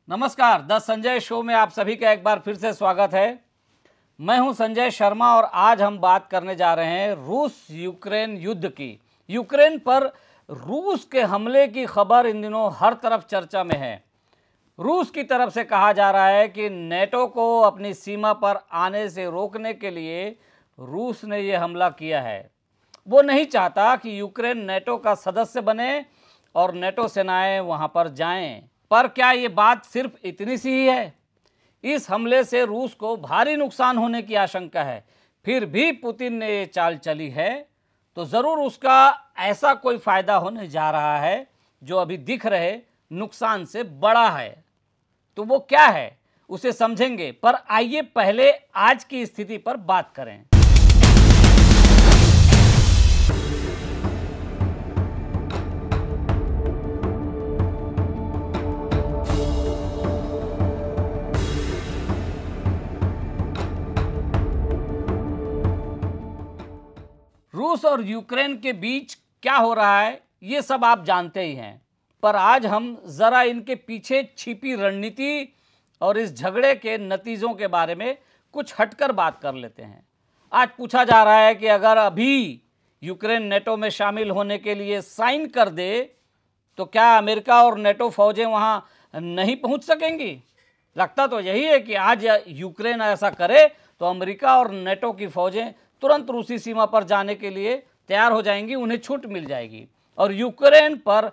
नमस्कार, the Sanjay show में आप सभी का एक बार फिर से स्वागत है। मैं हूं संजय शर्मा और आज हम बात करने जा रहे हैं रूस यूक्रेन युद्ध की। यूक्रेन पर रूस के हमले की खबर इन दिनों हर तरफ चर्चा में है। रूस की तरफ से कहा जा रहा है कि नेटो को अपनी सीमा पर आने से रोकने के लिए रूस ने ये हमला किया है। वो नहीं चाहता कि यूक्रेन नेटो का सदस्य बने और नेटो सेनाएं वहां पर जाएं। पर क्या ये बात सिर्फ इतनी सी ही है? इस हमले से रूस को भारी नुकसान होने की आशंका है। फिर भी पुतिन ने ये चाल चली है तो ज़रूर उसका ऐसा कोई फ़ायदा होने जा रहा है जो अभी दिख रहे नुकसान से बड़ा है। तो वो क्या है उसे समझेंगे, पर आइए पहले आज की स्थिति पर बात करें। रूस और यूक्रेन के बीच क्या हो रहा है ये सब आप जानते ही हैं, पर आज हम ज़रा इनके पीछे छिपी रणनीति और इस झगड़े के नतीजों के बारे में कुछ हटकर बात कर लेते हैं। आज पूछा जा रहा है कि अगर अभी यूक्रेन नेटो में शामिल होने के लिए साइन कर दे तो क्या अमेरिका और नेटो फौजें वहां नहीं पहुंच सकेंगी? लगता तो यही है कि आज यूक्रेन ऐसा करे तो अमेरिका और नेटो की फौजें तुरंत रूसी सीमा पर जाने के लिए तैयार हो जाएंगी, उन्हें छूट मिल जाएगी और यूक्रेन पर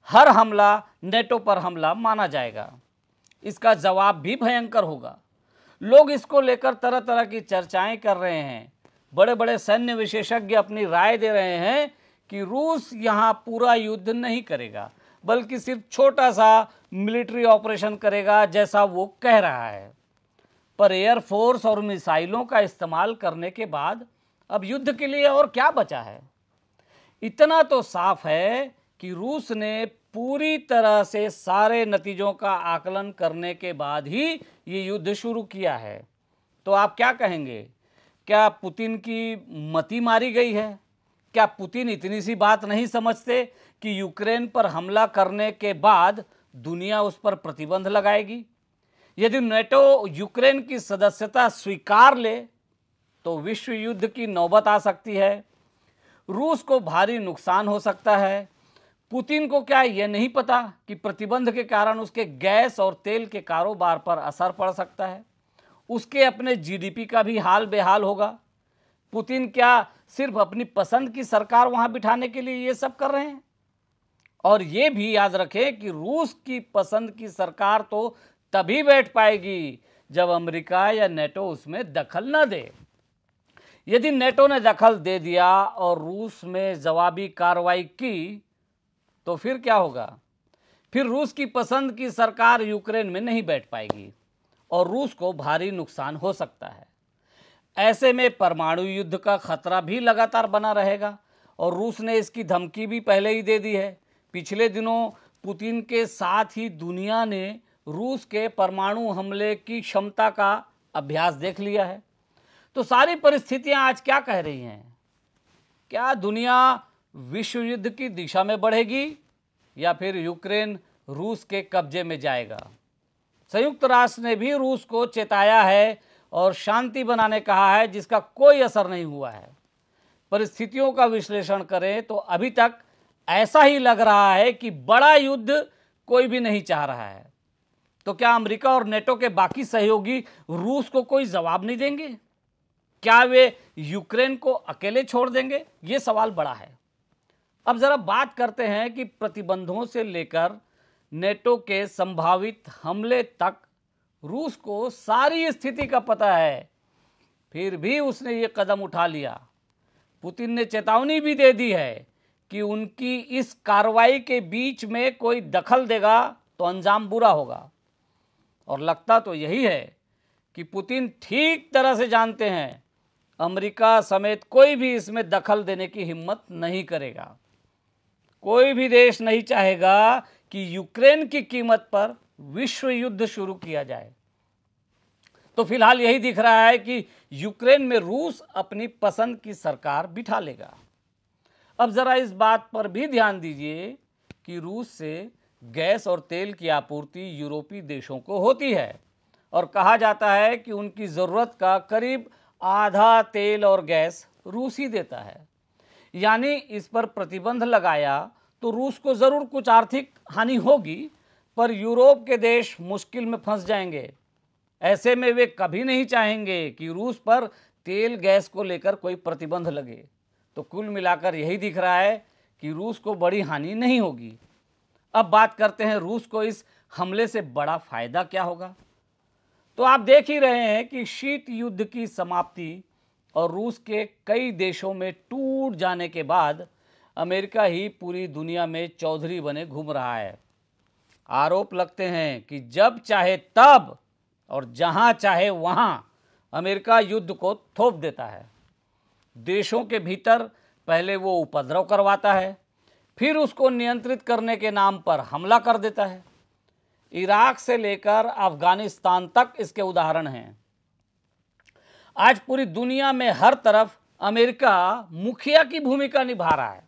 हर हमला नेटो पर हमला माना जाएगा। इसका जवाब भी भयंकर होगा। लोग इसको लेकर तरह तरह की चर्चाएं कर रहे हैं। बड़े बड़े सैन्य विशेषज्ञ अपनी राय दे रहे हैं कि रूस यहाँ पूरा युद्ध नहीं करेगा, बल्कि सिर्फ छोटा सा मिलिट्री ऑपरेशन करेगा जैसा वो कह रहा है। पर एयरफोर्स और मिसाइलों का इस्तेमाल करने के बाद अब युद्ध के लिए और क्या बचा है? इतना तो साफ है कि रूस ने पूरी तरह से सारे नतीजों का आकलन करने के बाद ही ये युद्ध शुरू किया है। तो आप क्या कहेंगे? क्या पुतिन की मति मारी गई है? क्या पुतिन इतनी सी बात नहीं समझते कि यूक्रेन पर हमला करने के बाद दुनिया उस पर प्रतिबंध लगाएगी? यदि नेटो यूक्रेन की सदस्यता स्वीकार ले तो विश्व युद्ध की नौबत आ सकती है। रूस को भारी नुकसान हो सकता है। पुतिन को क्या ये नहीं पता कि प्रतिबंध के कारण उसके गैस और तेल के कारोबार पर असर पड़ सकता है? उसके अपने जीडीपी का भी हाल बेहाल होगा। पुतिन क्या सिर्फ अपनी पसंद की सरकार वहां बिठाने के लिए ये सब कर रहे हैं? और ये भी याद रखें कि रूस की पसंद की सरकार तो तभी बैठ पाएगी जब अमेरिका या नेटो उसमें दखल न दे। यदि नेटो ने दखल दे दिया और रूस में जवाबी कार्रवाई की तो फिर क्या होगा? फिर रूस की पसंद की सरकार यूक्रेन में नहीं बैठ पाएगी और रूस को भारी नुकसान हो सकता है। ऐसे में परमाणु युद्ध का खतरा भी लगातार बना रहेगा और रूस ने इसकी धमकी भी पहले ही दे दी है। पिछले दिनों पुतिन के साथ ही दुनिया ने रूस के परमाणु हमले की क्षमता का अभ्यास देख लिया है। तो सारी परिस्थितियां आज क्या कह रही हैं? क्या दुनिया विश्व युद्ध की दिशा में बढ़ेगी या फिर यूक्रेन रूस के कब्जे में जाएगा? संयुक्त राष्ट्र ने भी रूस को चेताया है और शांति बनाने कहा है, जिसका कोई असर नहीं हुआ है। परिस्थितियों का विश्लेषण करें तो अभी तक ऐसा ही लग रहा है कि बड़ा युद्ध कोई भी नहीं चाह रहा है। तो क्या अमेरिका और नेटो के बाकी सहयोगी रूस को कोई जवाब नहीं देंगे? क्या वे यूक्रेन को अकेले छोड़ देंगे? ये सवाल बड़ा है। अब जरा बात करते हैं कि प्रतिबंधों से लेकर नेटो के संभावित हमले तक रूस को सारी स्थिति का पता है, फिर भी उसने ये कदम उठा लिया। पुतिन ने चेतावनी भी दे दी है कि उनकी इस कार्रवाई के बीच में कोई दखल देगा तो अंजाम बुरा होगा। और लगता तो यही है कि पुतिन ठीक तरह से जानते हैं अमेरिका समेत कोई भी इसमें दखल देने की हिम्मत नहीं करेगा। कोई भी देश नहीं चाहेगा कि यूक्रेन की कीमत पर विश्व युद्ध शुरू किया जाए। तो फिलहाल यही दिख रहा है कि यूक्रेन में रूस अपनी पसंद की सरकार बिठा लेगा। अब जरा इस बात पर भी ध्यान दीजिए कि रूस से गैस और तेल की आपूर्ति यूरोपीय देशों को होती है और कहा जाता है कि उनकी ज़रूरत का करीब आधा तेल और गैस रूस ही देता है। यानी इस पर प्रतिबंध लगाया तो रूस को ज़रूर कुछ आर्थिक हानि होगी, पर यूरोप के देश मुश्किल में फंस जाएंगे। ऐसे में वे कभी नहीं चाहेंगे कि रूस पर तेल गैस को लेकर कोई प्रतिबंध लगे। तो कुल मिलाकर यही दिख रहा है कि रूस को बड़ी हानि नहीं होगी। अब बात करते हैं रूस को इस हमले से बड़ा फायदा क्या होगा। तो आप देख ही रहे हैं कि शीत युद्ध की समाप्ति और रूस के कई देशों में टूट जाने के बाद अमेरिका ही पूरी दुनिया में चौधरी बने घूम रहा है। आरोप लगते हैं कि जब चाहे तब और जहां चाहे वहां अमेरिका युद्ध को थोप देता है। देशों के भीतर पहले वो उपद्रव करवाता है, फिर उसको नियंत्रित करने के नाम पर हमला कर देता है। इराक से लेकर अफगानिस्तान तक इसके उदाहरण हैं। आज पूरी दुनिया में हर तरफ अमेरिका मुखिया की भूमिका निभा रहा है।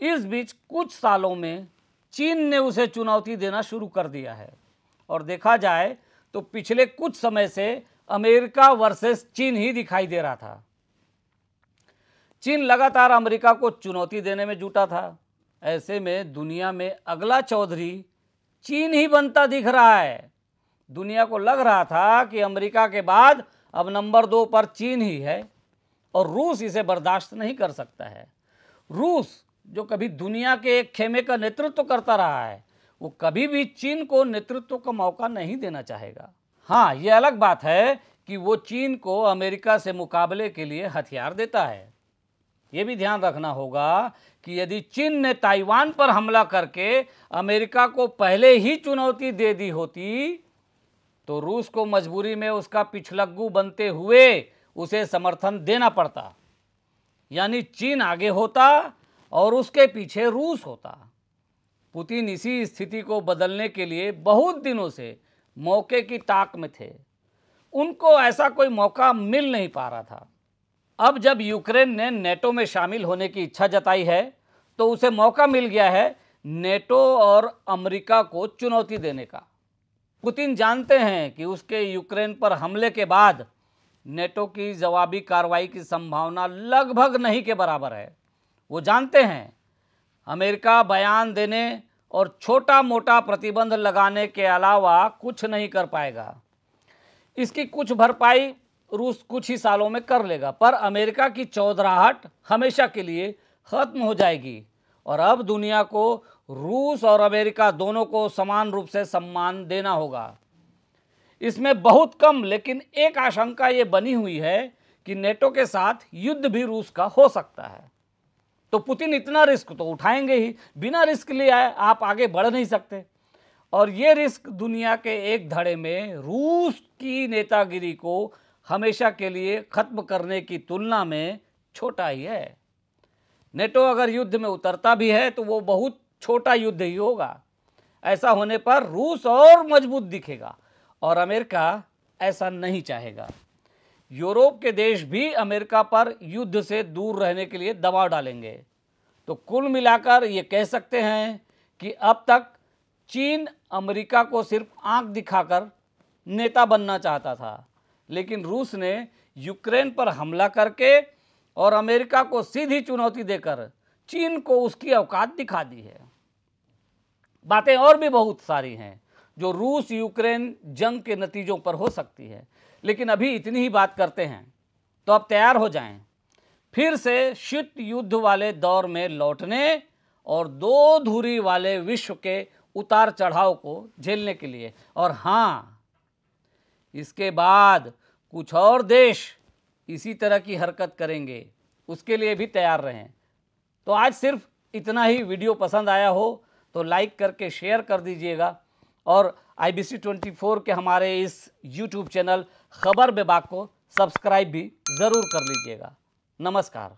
इस बीच कुछ सालों में चीन ने उसे चुनौती देना शुरू कर दिया है और देखा जाए तो पिछले कुछ समय से अमेरिका वर्सेस चीन ही दिखाई दे रहा था। चीन लगातार अमेरिका को चुनौती देने में जुटा था। ऐसे में दुनिया में अगला चौधरी चीन ही बनता दिख रहा है। दुनिया को लग रहा था कि अमेरिका के बाद अब नंबर 2 पर चीन ही है और रूस इसे बर्दाश्त नहीं कर सकता है। रूस जो कभी दुनिया के एक खेमे का नेतृत्व करता रहा है, वो कभी भी चीन को नेतृत्व का मौका नहीं देना चाहेगा। हाँ, ये अलग बात है कि वो चीन को अमेरिका से मुकाबले के लिए हथियार देता है। ये भी ध्यान रखना होगा कि यदि चीन ने ताइवान पर हमला करके अमेरिका को पहले ही चुनौती दे दी होती तो रूस को मजबूरी में उसका पिछलग्गू बनते हुए उसे समर्थन देना पड़ता। यानी चीन आगे होता और उसके पीछे रूस होता। पुतिन इसी स्थिति को बदलने के लिए बहुत दिनों से मौके की ताक में थे। उनको ऐसा कोई मौका मिल नहीं पा रहा था। अब जब यूक्रेन ने नेटो में शामिल होने की इच्छा जताई है तो उसे मौका मिल गया है नेटो और अमेरिका को चुनौती देने का। पुतिन जानते हैं कि उसके यूक्रेन पर हमले के बाद नेटो की जवाबी कार्रवाई की संभावना लगभग नहीं के बराबर है। वो जानते हैं अमेरिका बयान देने और छोटा मोटा प्रतिबंध लगाने के अलावा कुछ नहीं कर पाएगा। इसकी कुछ भरपाई रूस कुछ ही सालों में कर लेगा, पर अमेरिका की चौधराहट हमेशा के लिए खत्म हो जाएगी और अब दुनिया को रूस और अमेरिका दोनों को समान रूप से सम्मान देना होगा। इसमें बहुत कम लेकिन एक आशंका ये बनी हुई है कि नेटो के साथ युद्ध भी रूस का हो सकता है। तो पुतिन इतना रिस्क तो उठाएंगे ही, बिना रिस्क लिए आप आगे बढ़ नहीं सकते। और ये रिस्क दुनिया के एक धड़े में रूस की नेतागिरी को हमेशा के लिए खत्म करने की तुलना में छोटा ही है। नेटो अगर युद्ध में उतरता भी है तो वो बहुत छोटा युद्ध ही होगा। ऐसा होने पर रूस और मजबूत दिखेगा और अमेरिका ऐसा नहीं चाहेगा। यूरोप के देश भी अमेरिका पर युद्ध से दूर रहने के लिए दबाव डालेंगे। तो कुल मिलाकर ये कह सकते हैं कि अब तक चीन अमेरिका को सिर्फ आंख दिखाकर नेता बनना चाहता था, लेकिन रूस ने यूक्रेन पर हमला करके और अमेरिका को सीधी चुनौती देकर चीन को उसकी औकात दिखा दी है। बातें और भी बहुत सारी हैं जो रूस यूक्रेन जंग के नतीजों पर हो सकती है, लेकिन अभी इतनी ही बात करते हैं। तो अब तैयार हो जाएं फिर से शीत युद्ध वाले दौर में लौटने और दो धुरी वाले विश्व के उतार चढ़ाव को झेलने के लिए। और हाँ, इसके बाद कुछ और देश इसी तरह की हरकत करेंगे, उसके लिए भी तैयार रहें। तो आज सिर्फ इतना ही। वीडियो पसंद आया हो तो लाइक करके शेयर कर दीजिएगा और IBC 24 के हमारे इस YouTube चैनल खबर विभाग को सब्सक्राइब भी ज़रूर कर लीजिएगा। नमस्कार।